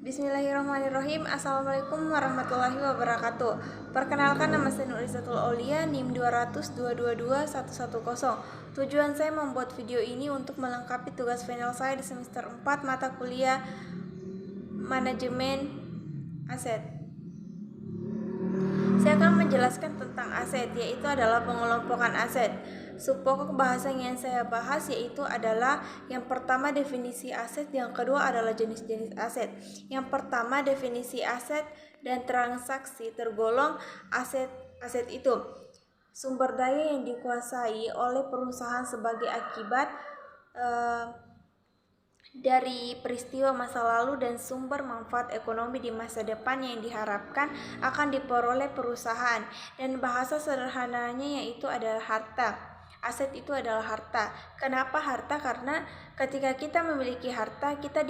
Bismillahirrahmanirrahim. Assalamualaikum warahmatullahi wabarakatuh. Perkenalkan, nama saya Nurizatul Aulia, NIM 200222110. Tujuan saya membuat video ini untuk melengkapi tugas final saya di semester 4 mata kuliah Manajemen Aset. Saya akan menjelaskan tentang aset, yaitu adalah pengelompokan aset. Subpokok bahasan yang saya bahas yaitu adalah yang pertama definisi aset, yang kedua adalah jenis-jenis aset. Yang pertama definisi aset dan transaksi tergolong aset. Aset itu sumber daya yang dikuasai oleh perusahaan sebagai akibat dari peristiwa masa lalu dan sumber manfaat ekonomi di masa depan yang diharapkan akan diperoleh perusahaan. Dan bahasa sederhananya yaitu adalah harta. Aset itu adalah harta. Kenapa harta? Karena ketika kita memiliki harta, kita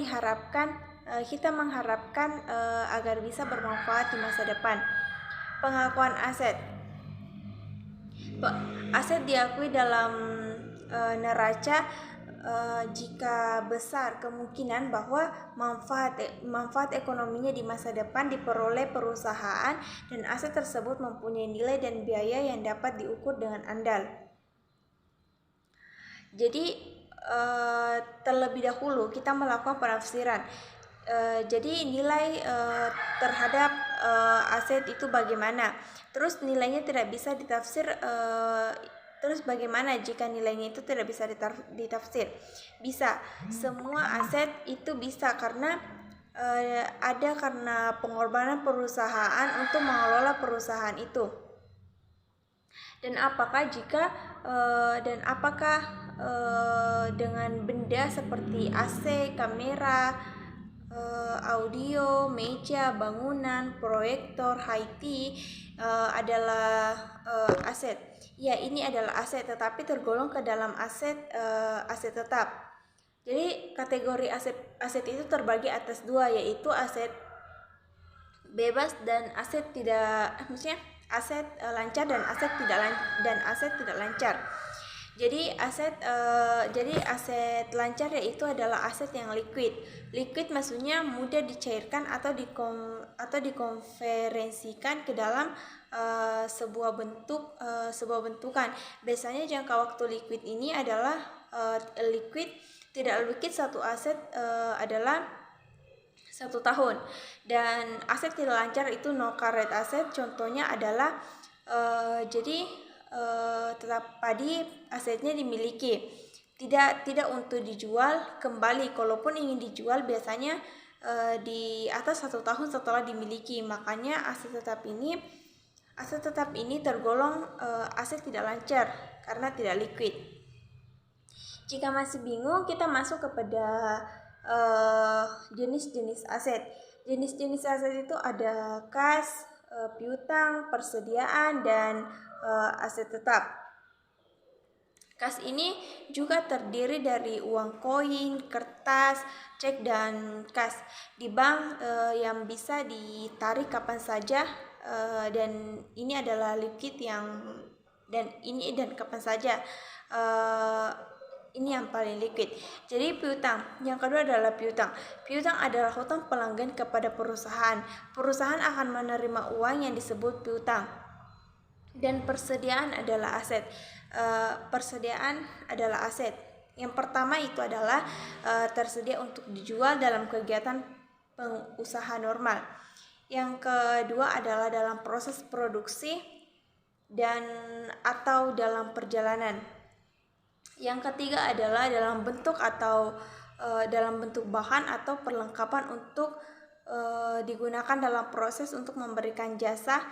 mengharapkan agar bisa bermanfaat di masa depan. Pengakuan aset. Aset diakui dalam neraca jika besar kemungkinan bahwa manfaat ekonominya di masa depan diperoleh perusahaan dan aset tersebut mempunyai nilai dan biaya yang dapat diukur dengan andal. Jadi terlebih dahulu kita melakukan penafsiran. Jadi nilai terhadap aset itu bagaimana? Terus nilainya tidak bisa ditafsir. Terus bagaimana jika nilainya itu tidak bisa ditafsir? Bisa, semua aset itu bisa karena karena pengorbanan perusahaan untuk mengelola perusahaan itu. Dan apakah dengan benda seperti AC, kamera, audio, meja, bangunan, proyektor, IT adalah aset. Ya, ini adalah aset, tetapi tergolong ke dalam aset tetap. Jadi kategori aset itu terbagi atas dua, yaitu aset bebas dan aset aset lancar dan aset tidak lancar. Jadi aset lancar yaitu adalah aset yang liquid. Liquid maksudnya mudah dicairkan atau dikonferensikan ke dalam sebuah bentukan. Biasanya jangka waktu liquid ini adalah tidak liquid satu aset adalah 1 tahun, dan aset tidak lancar itu no current asset. Contohnya adalah tetap padi asetnya dimiliki, tidak untuk dijual kembali. Kalaupun ingin dijual biasanya di atas 1 tahun setelah dimiliki. Makanya aset tetap ini tergolong aset tidak lancar karena tidak liquid. Jika masih bingung, kita masuk kepada jenis-jenis aset. Jenis-jenis aset itu ada kas, piutang, persediaan, dan aset tetap. Kas ini juga terdiri dari uang koin, kertas, cek, dan kas di bank yang bisa ditarik kapan saja, dan ini adalah liquid dan kapan saja. Ini yang paling liquid. Jadi piutang. Yang kedua adalah piutang. Piutang adalah hutang pelanggan kepada perusahaan. Perusahaan akan menerima uang yang disebut piutang. Dan persediaan adalah aset. Persediaan adalah aset. Yang pertama itu adalah tersedia untuk dijual dalam kegiatan pengusaha normal. Yang kedua adalah dalam proses produksi dan atau dalam perjalanan. Yang ketiga adalah dalam bentuk bahan atau perlengkapan untuk digunakan dalam proses untuk memberikan jasa.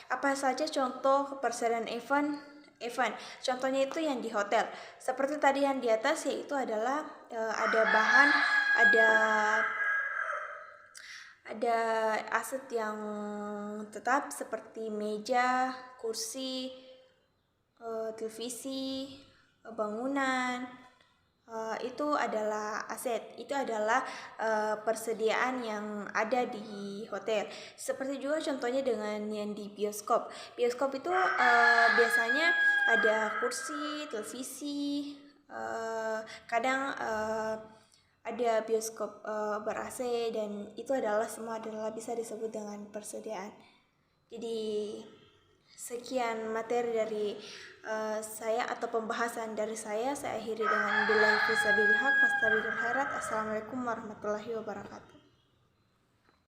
Apa saja contoh persediaan event? Contohnya itu yang di hotel. Seperti tadi yang di atas, yaitu adalah ada bahan, ada aset yang tetap seperti meja, kursi, televisi, bangunan, itu adalah aset. Itu adalah persediaan yang ada di hotel. Seperti juga contohnya dengan yang di bioskop. Bioskop itu biasanya ada kursi, televisi, kadang ada bioskop ber-AC, dan itu adalah semua adalah bisa disebut dengan persediaan. Jadi sekian materi dari saya atau pembahasan dari saya akhiri dengan billahi fisabilillah fastabiqul khairat. Assalamualaikum warahmatullahi wabarakatuh.